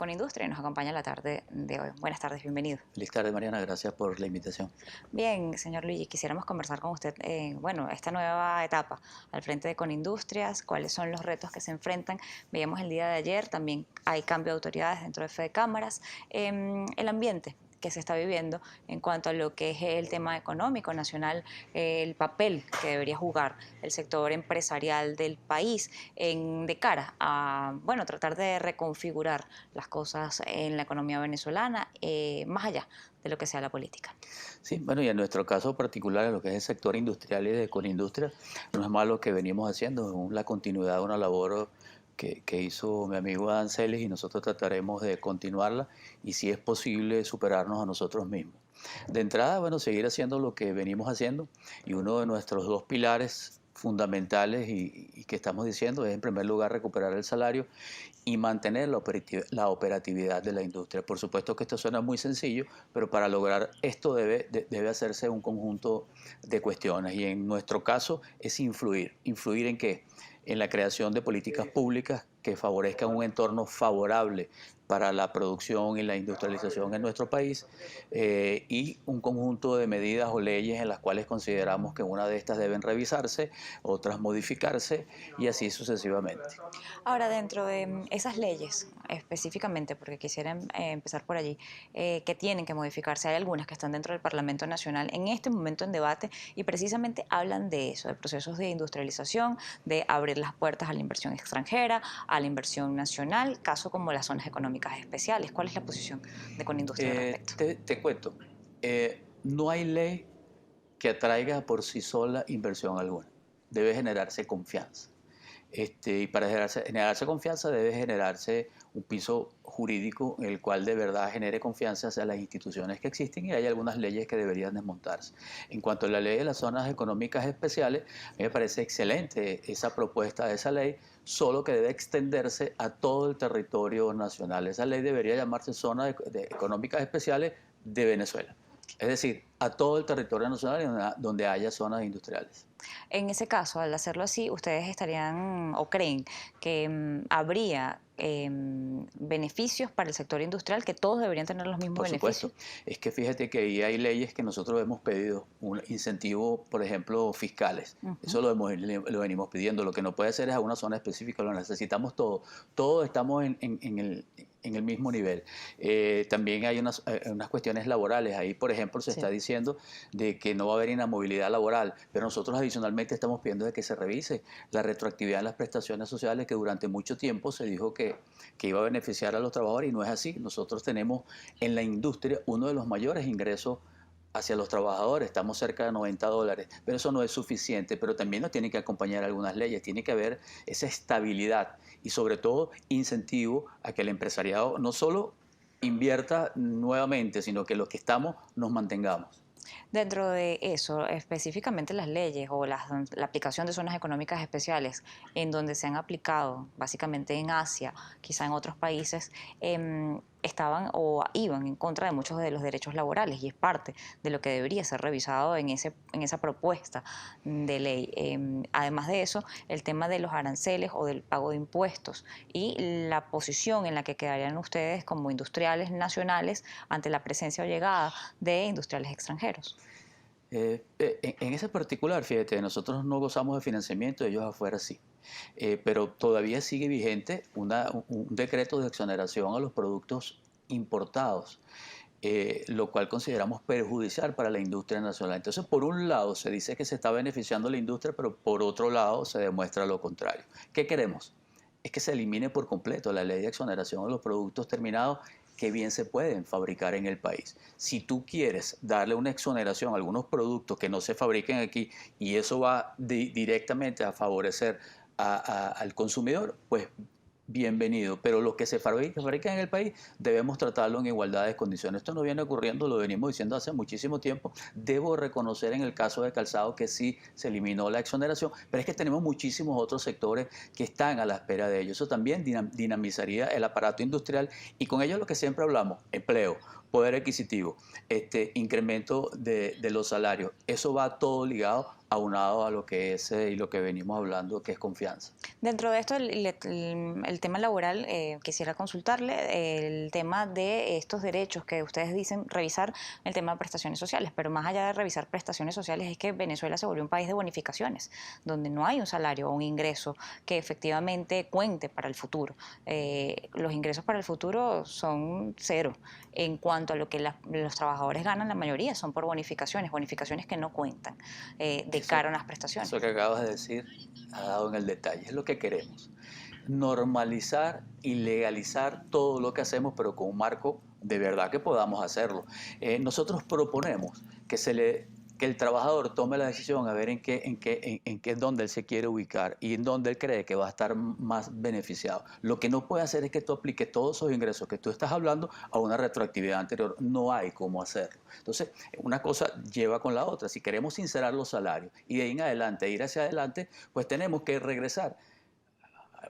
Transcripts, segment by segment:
con Industria y nos acompaña la tarde de hoy. Buenas tardes, bienvenido. Feliz tarde, Mariana. Gracias por la invitación. Bien, señor Luigi, quisiéramos conversar con usted, bueno, esta nueva etapa al frente de Conindustrias, cuáles son los retos que se enfrentan. Veíamos el día de ayer, también hay cambio de autoridades dentro de Fede Cámaras, el ambiente que se está viviendo en cuanto a lo que es el tema económico nacional, el papel que debería jugar el sector empresarial del país de cara a, bueno, tratar de reconfigurar las cosas en la economía venezolana, más allá de lo que sea la política. Sí, bueno, y en nuestro caso particular, en lo que es el sector industrial y de Conindustria, no es malo que venimos haciendo, es la continuidad de una labor que hizo mi amigo Adán Celes y nosotros trataremos de continuarla y si es posible superarnos a nosotros mismos. De entrada, bueno, seguir haciendo lo que venimos haciendo y uno de nuestros dos pilares fundamentales y que estamos diciendo es en primer lugar recuperar el salario y mantener la operatividad de la industria. Por supuesto que esto suena muy sencillo, pero para lograr esto debe hacerse un conjunto de cuestiones y en nuestro caso es influir. ¿Influir en qué? En la creación de políticas públicas que favorezcan un entorno favorable para la producción y la industrialización en nuestro país y un conjunto de medidas o leyes en las cuales consideramos que una de estas deben revisarse, otras modificarse y así sucesivamente. Ahora, dentro de esas leyes, específicamente, porque quisiera empezar por allí, que tienen que modificarse, hay algunas que están dentro del Parlamento Nacional en este momento en debate y precisamente hablan de eso, de procesos de industrialización, de abrir las puertas a la inversión extranjera, a la inversión nacional, caso como las zonas económicas especiales. ¿Cuál es la posición de Conindustria al respecto? Te cuento, no hay ley que atraiga por sí sola inversión alguna. Debe generarse confianza. Y para generarse confianza debe generarse un piso jurídico en el cual de verdad genere confianza hacia las instituciones que existen y hay algunas leyes que deberían desmontarse. En cuanto a la ley de las zonas económicas especiales, a mí me parece excelente esa propuesta de esa ley, solo que debe extenderse a todo el territorio nacional. Esa ley debería llamarse Zonas Económicas Especiales de Venezuela. Es decir, a todo el territorio nacional donde haya zonas industriales. En ese caso, al hacerlo así, ¿ustedes estarían o creen que habría beneficios para el sector industrial, que todos deberían tener los mismos Por beneficios? supuesto, es que fíjate que ahí hay leyes que nosotros hemos pedido, un incentivo, por ejemplo, fiscales. Ujú. Eso lo venimos pidiendo. Lo que no puede ser es a una zona específica, lo necesitamos todo. Todos estamos en el mismo nivel. También hay unas cuestiones laborales. Ahí, por ejemplo, se está Sí. diciendo de que no va a haber inamovilidad laboral, pero nosotros adicionalmente estamos pidiendo de que se revise la retroactividad en las prestaciones sociales que durante mucho tiempo se dijo que iba a beneficiar a los trabajadores y no es así. Nosotros tenemos en la industria uno de los mayores ingresos hacia los trabajadores, estamos cerca de $90, pero eso no es suficiente, pero también nos tienen que acompañar algunas leyes, tiene que haber esa estabilidad y sobre todo incentivo a que el empresariado no solo invierta nuevamente, sino que los que estamos nos mantengamos. Dentro de eso, específicamente las leyes o la aplicación de zonas económicas especiales, en donde se han aplicado, básicamente en Asia, quizá en otros países, estaban o iban en contra de muchos de los derechos laborales y es parte de lo que debería ser revisado en esa propuesta de ley. Además de eso, el tema de los aranceles o del pago de impuestos y la posición en la que quedarían ustedes como industriales nacionales ante la presencia o llegada de industriales extranjeros. En ese particular, fíjate, nosotros no gozamos de financiamiento, ellos afuera sí. Pero todavía sigue vigente un decreto de exoneración a los productos importados, lo cual consideramos perjudicial para la industria nacional. Entonces, por un lado se dice que se está beneficiando la industria, pero por otro lado se demuestra lo contrario. ¿Qué queremos? Es que se elimine por completo la ley de exoneración a los productos terminados que bien se pueden fabricar en el país. Si tú quieres darle una exoneración a algunos productos que no se fabriquen aquí y eso va directamente a favorecer al consumidor, pues bienvenido. Pero los que se fabrican en el país debemos tratarlo en igualdad de condiciones. Esto no viene ocurriendo, lo venimos diciendo hace muchísimo tiempo. Debo reconocer en el caso de calzado que sí se eliminó la exoneración, pero es que tenemos muchísimos otros sectores que están a la espera de ello. Eso también dinamizaría el aparato industrial y con ello lo que siempre hablamos, empleo, poder adquisitivo, incremento de los salarios. Eso va todo ligado aunado a lo que es y lo que venimos hablando, que es confianza. Dentro de esto, el tema laboral, quisiera consultarle el tema de estos derechos que ustedes dicen revisar, el tema de prestaciones sociales, pero más allá de revisar prestaciones sociales es que Venezuela se volvió un país de bonificaciones, donde no hay un salario o un ingreso que efectivamente cuente para el futuro. Los ingresos para el futuro son cero. En cuanto a lo que los trabajadores ganan, la mayoría son por bonificaciones, bonificaciones que no cuentan de Eso, cara a unas prestaciones. eso que acabas de decir ha dado en el detalle, es lo que queremos. Normalizar y legalizar todo lo que hacemos, pero con un marco de verdad que podamos hacerlo. Nosotros proponemos que el trabajador tome la decisión a ver en qué es donde él se quiere ubicar y en donde él cree que va a estar más beneficiado. Lo que no puede hacer es que tú apliques todos esos ingresos que tú estás hablando a una retroactividad anterior. No hay cómo hacerlo. Entonces, una cosa lleva con la otra. Si queremos sincerar los salarios y de ahí en adelante ir hacia adelante, pues tenemos que regresar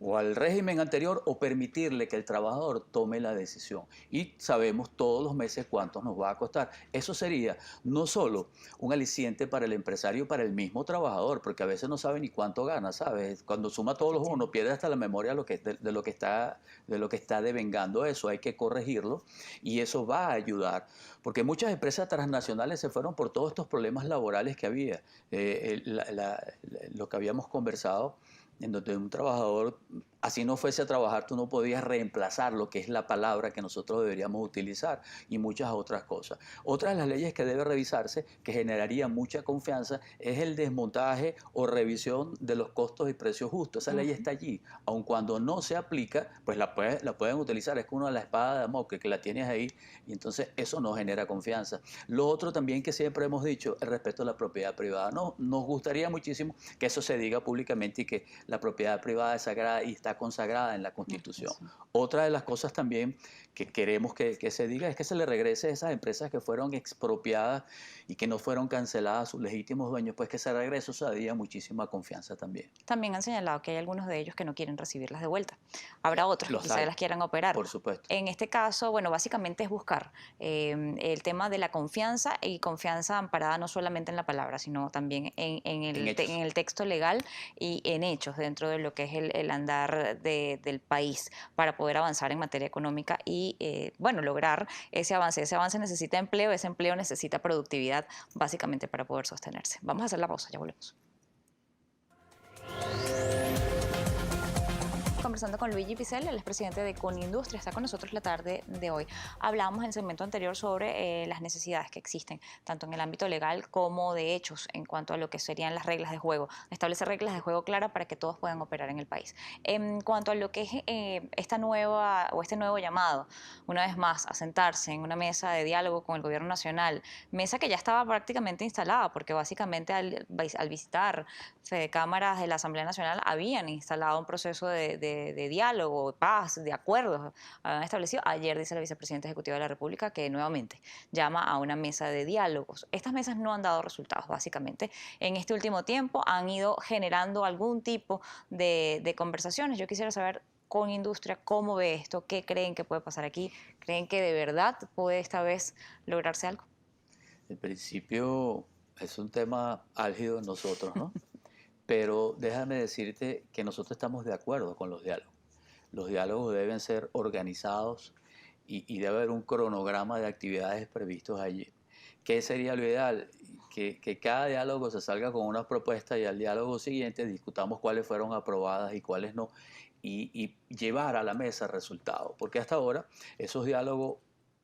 o al régimen anterior o permitirle que el trabajador tome la decisión. Y sabemos todos los meses cuánto nos va a costar. Eso sería no solo un aliciente para el empresario y para el mismo trabajador, porque a veces no sabe ni cuánto gana, ¿sabes? Cuando suma todos los bonos, pierde hasta la memoria de lo que está devengando eso. Hay que corregirlo y eso va a ayudar. Porque muchas empresas transnacionales se fueron por todos estos problemas laborales que había. Lo que habíamos conversado en donde un trabajador, así no fuese a trabajar, tú no podías reemplazar lo que es la palabra que nosotros deberíamos utilizar y muchas otras cosas. Otra de las leyes que debe revisarse, que generaría mucha confianza, es el desmontaje o revisión de los costos y precios justos. Esa ley está allí, aun cuando no se aplica, pues la pueden utilizar, es como una la espada de Damocles que la tienes ahí y entonces eso no genera confianza. Lo otro también que siempre hemos dicho, el respeto a la propiedad privada. No, nos gustaría muchísimo que eso se diga públicamente y que la propiedad privada es sagrada y está consagrada en la Constitución. Otra de las cosas también que queremos que se diga es que se le regrese a esas empresas que fueron expropiadas y que no fueron canceladas a sus legítimos dueños, pues que se regrese, eso daría muchísima confianza también. También han señalado que hay algunos de ellos que no quieren recibirlas de vuelta. Habrá otros que Los quizás hay, las quieran operar. por supuesto. En este caso, bueno, básicamente es buscar el tema de la confianza y confianza amparada no solamente en la palabra, sino también En en hechos. el texto legal y en hechos dentro de lo que es el andar del país para poder avanzar en materia económica y, bueno, lograr ese avance. Ese avance necesita empleo, ese empleo necesita productividad, básicamente para poder sostenerse. Vamos a hacer la pausa, ya volvemos. Conversando con Luigi Picelli, el expresidente de Conindustria, está con nosotros la tarde de hoy. Hablábamos en el segmento anterior sobre las necesidades que existen, tanto en el ámbito legal como de hechos, en cuanto a lo que serían las reglas de juego, establecer reglas de juego claras para que todos puedan operar en el país. En cuanto a lo que es este nuevo llamado, una vez más, a sentarse en una mesa de diálogo con el gobierno nacional, mesa que ya estaba prácticamente instalada, porque básicamente al visitar cámaras de la Asamblea Nacional habían instalado un proceso de diálogo, de paz, de acuerdos, habían establecido. Ayer dice la vicepresidenta ejecutiva de la República que nuevamente llama a una mesa de diálogos. Estas mesas no han dado resultados, básicamente. En este último tiempo han ido generando algún tipo de conversaciones. Yo quisiera saber con Industria cómo ve esto, qué creen que puede pasar aquí, creen que de verdad puede esta vez lograrse algo. En principio es un tema álgido en nosotros, ¿no? Pero déjame decirte que nosotros estamos de acuerdo con los diálogos. Los diálogos deben ser organizados y debe haber un cronograma de actividades previstos allí. ¿Qué sería lo ideal? Que cada diálogo se salga con una propuesta y al diálogo siguiente discutamos cuáles fueron aprobadas y cuáles no y llevar a la mesa resultados. Porque hasta ahora esos diálogos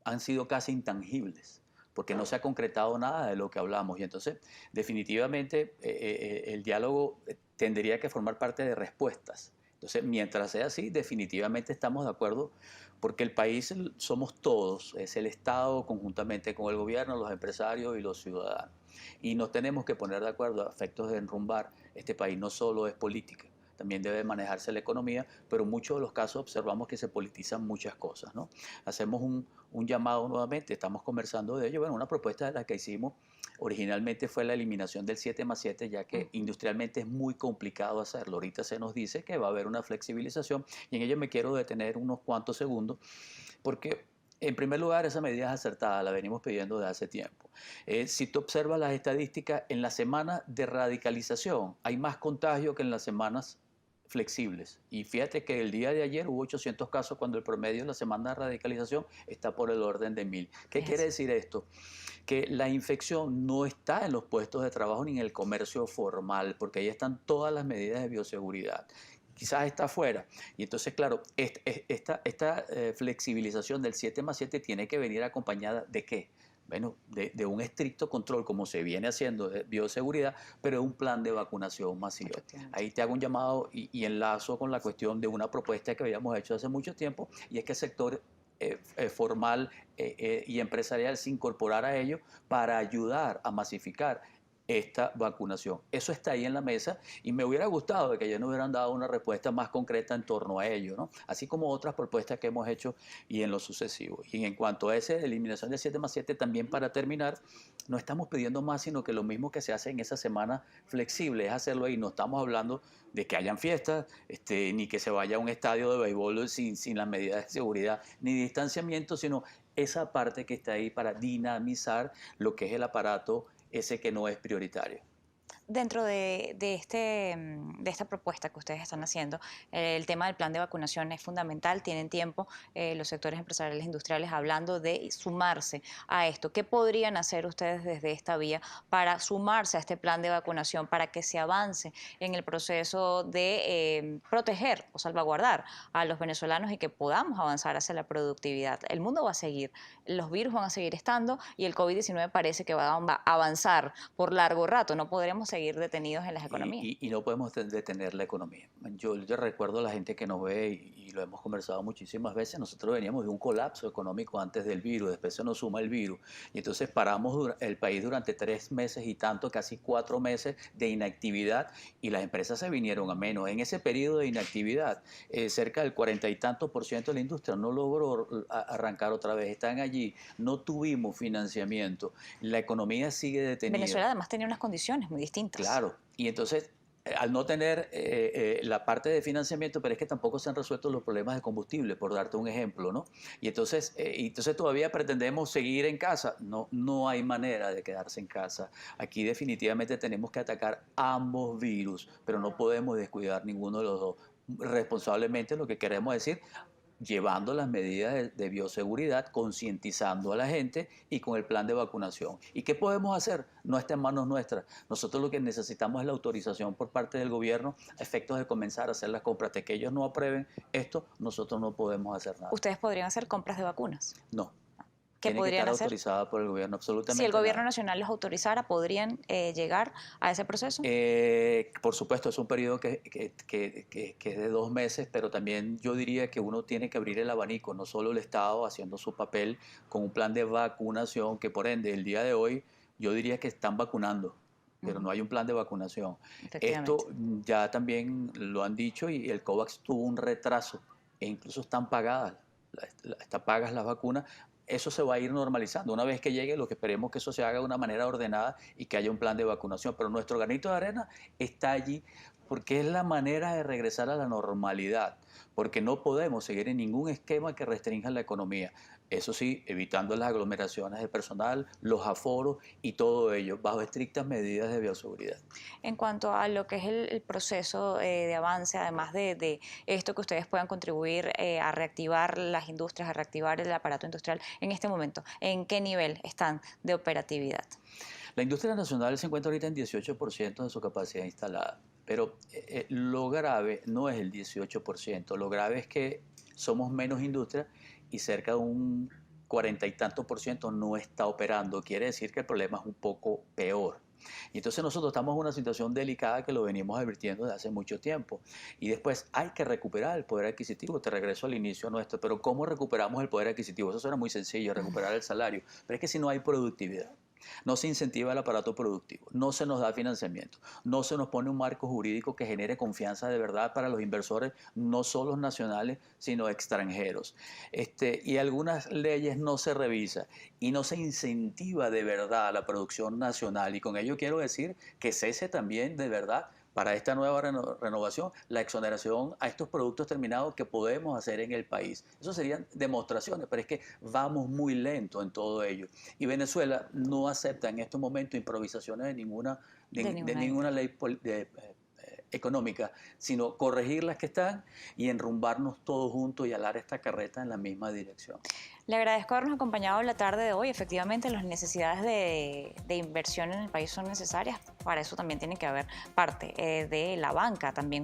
han sido casi intangibles porque no se ha concretado nada de lo que hablamos. Y entonces, definitivamente, el diálogo tendría que formar parte de respuestas. Entonces, mientras sea así, definitivamente estamos de acuerdo, porque el país somos todos, es el Estado conjuntamente con el gobierno, los empresarios y los ciudadanos. Y nos tenemos que poner de acuerdo a efectos de enrumbar este país. No solo es política, también debe manejarse la economía, pero en muchos de los casos observamos que se politizan muchas cosas, ¿no? Hacemos un llamado nuevamente, estamos conversando de ello. Bueno, una propuesta de la que hicimos originalmente fue la eliminación del 7+7, ya que industrialmente es muy complicado hacerlo. Ahorita se nos dice que va a haber una flexibilización y en ello me quiero detener unos cuantos segundos, porque En primer lugar, esa medida es acertada, la venimos pidiendo desde hace tiempo. Si tú observas las estadísticas, en la semana de radicalización hay más contagio que en las semanas flexibles. Y fíjate que el día de ayer hubo 800 casos cuando el promedio de la semana de radicalización está por el orden de 1000. ¿Qué quiere Fíjese. decir esto? Que la infección no está en los puestos de trabajo ni en el comercio formal, porque ahí están todas las medidas de bioseguridad. Quizás está afuera. Y entonces, claro, esta flexibilización del 7+7 tiene que venir acompañada de qué? Bueno, de un estricto control, como se viene haciendo de bioseguridad, pero de un plan de vacunación masivo. Efectivamente. Ahí te hago un llamado y enlazo con la cuestión de una propuesta que habíamos hecho hace mucho tiempo, y es que el sector formal y empresarial se incorporara a ello para ayudar a masificar esta vacunación. Eso está ahí en la mesa y me hubiera gustado de que ellos nos hubieran dado una respuesta más concreta en torno a ello, ¿no? Así como otras propuestas que hemos hecho y en lo sucesivo. Y en cuanto a esa eliminación de 7+7, también para terminar, no estamos pidiendo más, sino que lo mismo que se hace en esa semana flexible es hacerlo ahí. No estamos hablando de que hayan fiestas, ni que se vaya a un estadio de béisbol sin las medidas de seguridad ni distanciamiento, sino esa parte que está ahí para dinamizar lo que es el aparato ese que no es prioritario. Dentro de esta propuesta que ustedes están haciendo, el tema del plan de vacunación es fundamental. Tienen tiempo los sectores empresariales e industriales hablando de sumarse a esto. ¿Qué podrían hacer ustedes desde esta vía para sumarse a este plan de vacunación, para que se avance en el proceso de proteger o salvaguardar a los venezolanos y que podamos avanzar hacia la productividad? El mundo va a seguir, los virus van a seguir estando y el COVID-19 parece que va a avanzar por largo rato. No podremos seguir detenidos en las economías. Y no podemos detener la economía. Yo recuerdo a la gente que nos ve y lo hemos conversado muchísimas veces. Nosotros veníamos de un colapso económico antes del virus, después se nos suma el virus. Y entonces paramos el país durante 3 meses y tanto, casi 4 meses de inactividad y las empresas se vinieron a menos. En ese periodo de inactividad, cerca del 40 y tantos por ciento de la industria no logró arrancar otra vez. Están allí, no tuvimos financiamiento, la economía sigue detenida. Venezuela además tenía unas condiciones muy distintas. Claro, y entonces al no tener la parte de financiamiento, pero es que tampoco se han resuelto los problemas de combustible, por darte un ejemplo, ¿no? Y entonces todavía pretendemos seguir en casa. No, no hay manera de quedarse en casa. Aquí definitivamente tenemos que atacar ambos virus, pero no podemos descuidar ninguno de los dos. Responsablemente lo que queremos decir, llevando las medidas de bioseguridad, concientizando a la gente y con el plan de vacunación. ¿Y qué podemos hacer? No está en manos nuestras. Nosotros lo que necesitamos es la autorización por parte del gobierno a efectos de comenzar a hacer las compras. De que ellos no aprueben esto, nosotros no podemos hacer nada. Ustedes podrían hacer compras de vacunas. No, ¿Qué tiene que estar podrían hacer? autorizada por el gobierno, Si el absolutamente gobierno nada. nacional los autorizara, ¿podrían llegar a ese proceso? Por supuesto, es un periodo que es de 2 meses, pero también yo diría que uno tiene que abrir el abanico, no solo el Estado haciendo su papel con un plan de vacunación, que por ende el día de hoy yo diría que están vacunando, pero no hay un plan de vacunación. Efectivamente. Esto ya también lo han dicho y el COVAX tuvo un retraso e incluso están pagadas, están pagas las vacunas. Eso se va a ir normalizando. Una vez que llegue, lo que esperemos que eso se haga de una manera ordenada y que haya un plan de vacunación. Pero nuestro granito de arena está allí porque es la manera de regresar a la normalidad, porque no podemos seguir en ningún esquema que restrinja la economía. Eso sí, evitando las aglomeraciones de personal, los aforos y todo ello, bajo estrictas medidas de bioseguridad. En cuanto a lo que es el proceso de avance, además de esto que ustedes puedan contribuir a reactivar las industrias, a reactivar el aparato industrial, en este momento, ¿en qué nivel están de operatividad? La industria nacional se encuentra ahorita en 18% de su capacidad instalada, pero lo grave no es el 18%, lo grave es que somos menos industria y cerca de un 40 y tantos por ciento no está operando. Quiere decir que el problema es un poco peor. Y entonces nosotros estamos en una situación delicada que lo venimos advirtiendo desde hace mucho tiempo. Y después hay que recuperar el poder adquisitivo. Te regreso al inicio nuestro. Pero ¿cómo recuperamos el poder adquisitivo? Eso suena muy sencillo, recuperar el salario. Pero es que si no hay productividad, no se incentiva el aparato productivo, no se nos da financiamiento, no se nos pone un marco jurídico que genere confianza de verdad para los inversores, no solo nacionales, sino extranjeros. Y algunas leyes no se revisan y no se incentiva de verdad la producción nacional. Y con ello quiero decir que cese también de verdad para esta nueva renovación, la exoneración a estos productos terminados que podemos hacer en el país. Eso serían demostraciones, pero es que vamos muy lento en todo ello. Y Venezuela no acepta en estos momentos improvisaciones De de ninguna ninguna índole. ley económica, sino corregir las que están y enrumbarnos todos juntos y alar esta carreta en la misma dirección. Le agradezco habernos acompañado la tarde de hoy. Efectivamente, las necesidades de inversión en el país son necesarias. Para eso también tiene que haber parte de la banca también